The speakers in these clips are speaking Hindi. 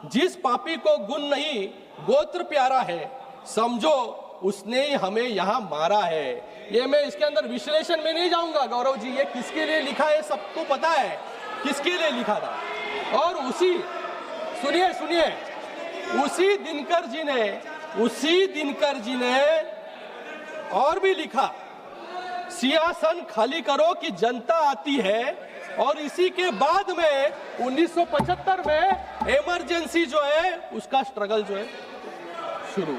जिस पापी को गुण नहीं गोत्र प्यारा है, समझो उसने ही हमें यहाँ मारा है। ये मैं इसके अंदर विश्लेषण में नहीं जाऊंगा गौरव जी, ये किसके लिए लिखा है सबको पता है किसके लिए लिखा था। और उसी सुनिए उसी दिनकर जी ने और भी लिखा, सिंहासन खाली करो कि जनता आती है। और इसी के बाद में 1975 में इमरजेंसी जो है उसका स्ट्रगल जो है शुरू,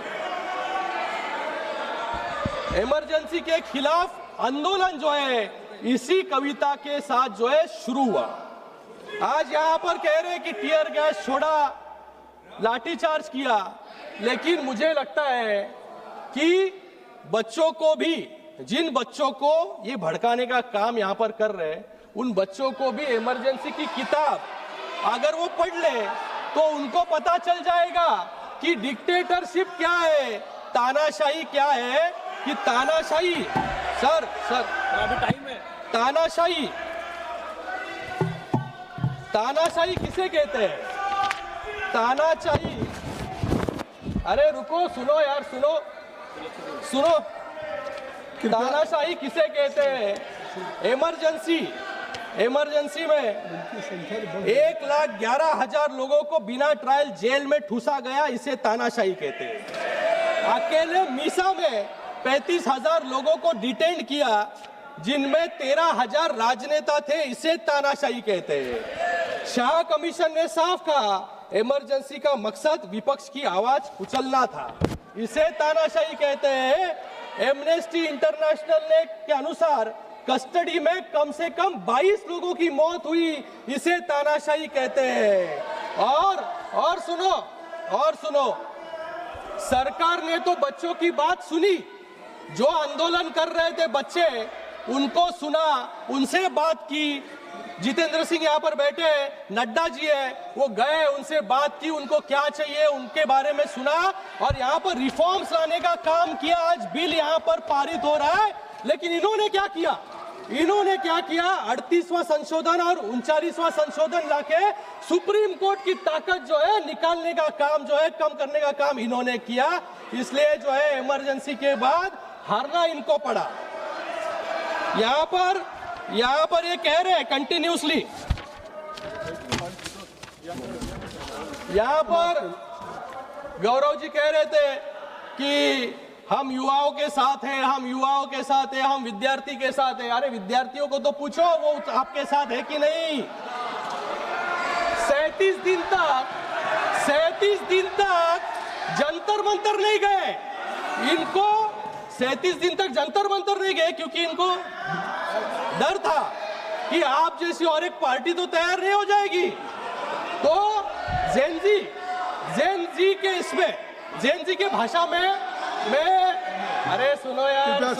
इमरजेंसी के खिलाफ आंदोलन जो है इसी कविता के साथ जो है शुरू हुआ। आज यहाँ पर कह रहे हैं कि टीयर गैस छोड़ा, लाठीचार्ज किया, लेकिन मुझे लगता है कि बच्चों को भी, जिन बच्चों को ये भड़काने का काम यहाँ पर कर रहे हैं, उन बच्चों को भी इमरजेंसी की किताब अगर वो पढ़ ले तो उनको पता चल जाएगा कि डिक्टेटरशिप क्या है, तानाशाही क्या है। कि तानाशाही सर अभी टाइम है, तानाशाही किसे कहते हैं? तानाशाही, अरे रुको, सुनो यार, सुनो, तानाशाही किसे कहते हैं? इमरजेंसी में 1,11,000 लोगों को बिना ट्रायल जेल में ठूसा गया, इसे तानाशाही कहते हैं। अकेले मीसा में 35,000 लोगों को डिटेन किया, जिनमें 13,000 राजनेता थे, इसे तानाशाही कहते हैं। शाह कमीशन ने साफ कहा, इमरजेंसी का मकसद विपक्ष की आवाज कुचलना था, इसे तानाशाही कहते हैं। एमनेस्टी इंटरनेशनल ने के अनुसार कस्टडी में कम से कम 22 लोगों की मौत हुई, इसे तानाशाही कहते हैं। और सुनो, सरकार ने तो बच्चों की बात सुनी, जो आंदोलन कर रहे थे बच्चे, उनको सुना, उनसे बात की। जितेंद्र सिंह यहाँ पर बैठे, नड्डा जी है, वो गए, उनसे बात की, उनको क्या चाहिए उनके बारे में सुना और यहाँ पर रिफॉर्म्स लाने का काम किया। आज बिल यहाँ पर पारित हो रहा है, लेकिन इन्होंने क्या किया? 38वां संशोधन और 39वां संशोधन लाके सुप्रीम कोर्ट की ताकत जो है निकालने का काम जो है, कम करने का काम इन्होंने किया। इसलिए जो है इमरजेंसी के बाद हारना इनको पड़ा। यहाँ पर ये कह रहे हैं कंटिन्यूसली, यहाँ पर गौरव जी कह रहे थे कि हम युवाओं के साथ हैं, हम विद्यार्थी के साथ हैं। अरे विद्यार्थियों को तो पूछो वो आपके साथ है कि नहीं। 37 दिन तक जंतर मंतर नहीं गए, इनको 37 दिन तक जंतर मंतर नहीं गए, क्योंकि इनको डर था कि आप जैसी और एक पार्टी तो तैयार नहीं हो जाएगी। तो जेनजी के भाषा में अरे सुनो यार,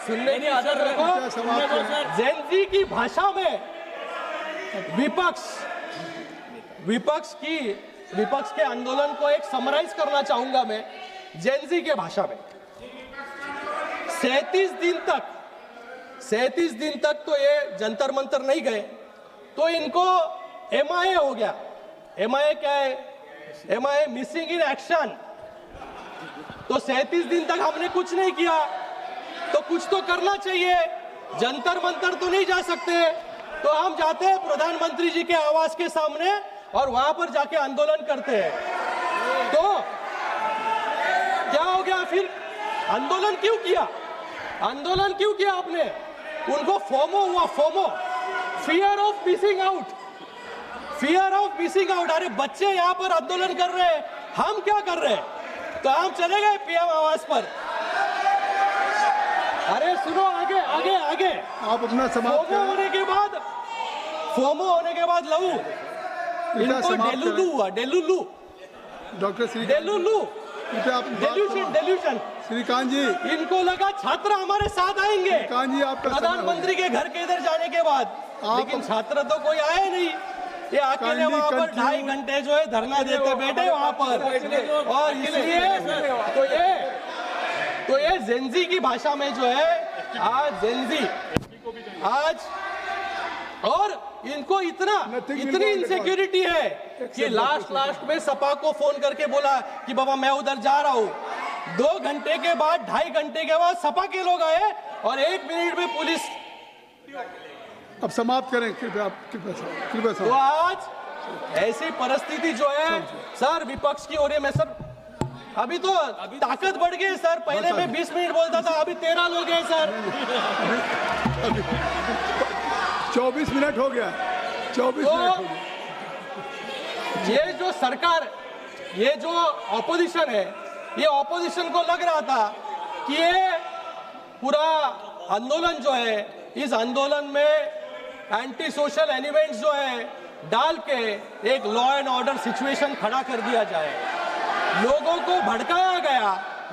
सुनने की आदत रखो। जेनजी की भाषा में विपक्ष के आंदोलन को एक समराइज करना चाहूंगा मैं जेनजी के भाषा में। 37 दिन तक तो ये जंतर मंतर नहीं गए, तो इनको MIA हो गया। MIA क्या है? MIA missing in action. तो 37 दिन तक हमने कुछ नहीं किया, तो कुछ तो करना चाहिए। जंतर मंतर तो नहीं जा सकते, तो हम जाते हैं प्रधानमंत्री जी के आवास के सामने और वहां पर जाके आंदोलन करते हैं। तो क्या हो गया फिर? आंदोलन क्यों किया आपने? उनको फोमो हुआ, फियर ऑफ मिसिंग आउट। अरे बच्चे यहाँ पर आंदोलन कर रहे हैं, हम क्या कर रहे हैं? तो हम चले गए PM आवास पर। अरे सुनो, आगे आप अपना समाप्त फोमो होने के बाद लहू, इनको डेलुलू डॉक्टर डेल्यूशन श्रीकांत जी, इनको लगा छात्र हमारे साथ आएंगे श्रीकांत जी, आपका प्रधानमंत्री के घर के इधर जाने के बाद, लेकिन छात्र तो कोई आए नहीं। ये अकेले वहाँ पर 2.5 घंटे जो है धरना देते बैठे वहाँ पर। और इसलिए तो ये जेनजी की भाषा में जो है आज जेनजी और इनको इतना Nothing will इतनी go on इनसिक्योरिटी है कि लास्ट में सपा को फोन करके बोला कि बाबा मैं उधर जा रहा हूँ। 2 घंटे के बाद 2.5 घंटे के बाद सपा के लोग आए और 1 मिनट में पुलिस। अब समाप्त करें कृपया, कृपया तो समाप्त। आज ऐसी परिस्थिति जो है सर विपक्ष की हो रही है। मैं सर अभी तो ताकत बढ़ गई सर, पहले मैं 20 मिनट बोलता था, अभी 13 लोग हैं सर। 24 मिनट हो गया, 24 तो मिनट हो गया। ये जो सरकार, ये जो ऑपोजिशन है, ये ऑपोजिशन को लग रहा था कि ये पूरा आंदोलन जो है, इस आंदोलन में एंटी सोशल एलिमेंट्स जो है डाल के एक लॉ एंड ऑर्डर सिचुएशन खड़ा कर दिया जाए। लोगों को भड़काया गया,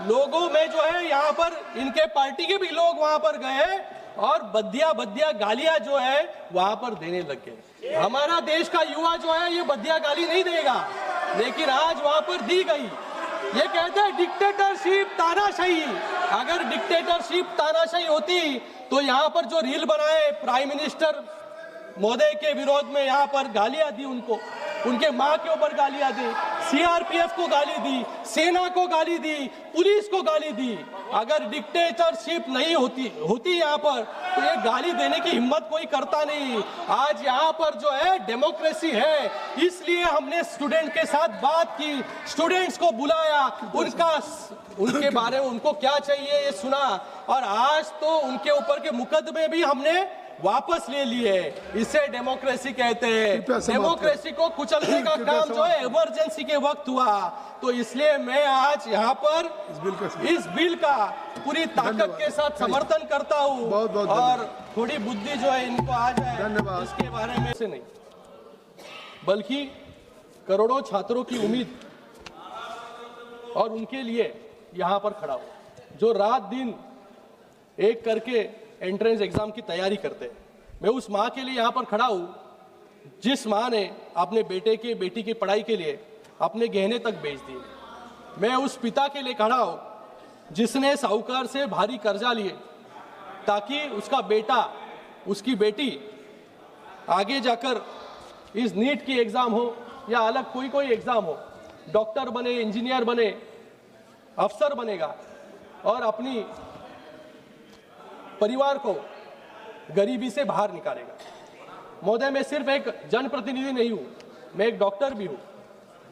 लोगों में जो है यहाँ पर इनके पार्टी के भी लोग वहां पर गए और बदिया गालियां जो है वहां पर देने लग गए। हमारा देश का युवा जो है ये बदिया गाली नहीं देगा, लेकिन आज वहां पर दी गई। ये कहते हैं डिक्टेटरशिप तानाशाही। अगर डिक्टेटरशिप तानाशाही होती तो यहाँ पर जो रील बनाए प्राइम मिनिस्टर महोदय के विरोध में, यहाँ पर गालियां दी उनको, उनके मां के ऊपर गालियां दी, सीआरपीएफ को गाली दी, सेना को गाली दी, पुलिस को गाली दी। अगर डिक्टेटरशिप नहीं होती यहाँ पर तो ये गाली देने की हिम्मत कोई करता नहीं। आज यहाँ पर जो है डेमोक्रेसी है, इसलिए हमने स्टूडेंट के साथ बात की, स्टूडेंट्स को बुलाया, उनके बारे में उनको क्या चाहिए ये सुना, और आज तो उनके ऊपर के मुकदमे भी हमने वापस ले लिए। इसे डेमोक्रेसी कहते हैं। डेमोक्रेसी को कुचलने का काम जो है इमरजेंसी के वक्त हुआ। तो इसलिए मैं आज यहाँ पर इस बिल का पूरी ताकत के साथ समर्थन करता हूँ, और थोड़ी बुद्धि जो है इनको आ जाए इसके बारे में से नहीं, बल्कि करोड़ों छात्रों की उम्मीद और उनके लिए यहाँ पर खड़ा हूँ, जो रात दिन एक करके एंट्रेंस एग्जाम की तैयारी करते हैं। मैं उस माँ के लिए यहाँ पर खड़ा हूँ जिस माँ ने अपने बेटी की पढ़ाई के लिए अपने गहने तक बेच दिए। मैं उस पिता के लिए खड़ा हूँ जिसने साहूकार से भारी कर्जा लिए ताकि उसका बेटा, उसकी बेटी आगे जाकर इस नीट की एग्जाम हो या अलग कोई एग्जाम हो, डॉक्टर बने, इंजीनियर बने, अफसर बनेगा और अपनी परिवार को गरीबी से बाहर निकालेगा। महोदय, मैं सिर्फ एक जनप्रतिनिधि नहीं हूं, मैं एक डॉक्टर भी हूं।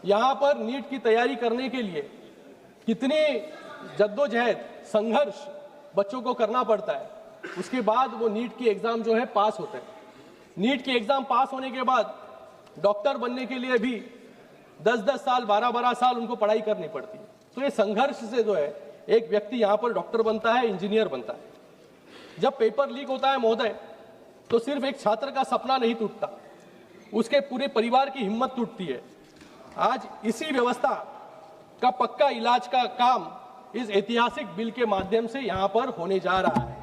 यहां पर नीट की तैयारी करने के लिए कितनी जद्दोजहद, संघर्ष बच्चों को करना पड़ता है, उसके बाद वो नीट की एग्जाम जो है पास होते हैं। नीट की एग्जाम पास होने के बाद डॉक्टर बनने के लिए भी 10-10 साल, 12-12 साल उनको पढ़ाई करनी पड़ती है। तो ये संघर्ष से जो है एक व्यक्ति यहाँ पर डॉक्टर बनता है, इंजीनियर बनता है। जब पेपर लीक होता है महोदय, तो सिर्फ एक छात्र का सपना नहीं टूटता, उसके पूरे परिवार की हिम्मत टूटती है। आज इसी व्यवस्था का पक्का इलाज का काम इस ऐतिहासिक बिल के माध्यम से यहाँ पर होने जा रहा है।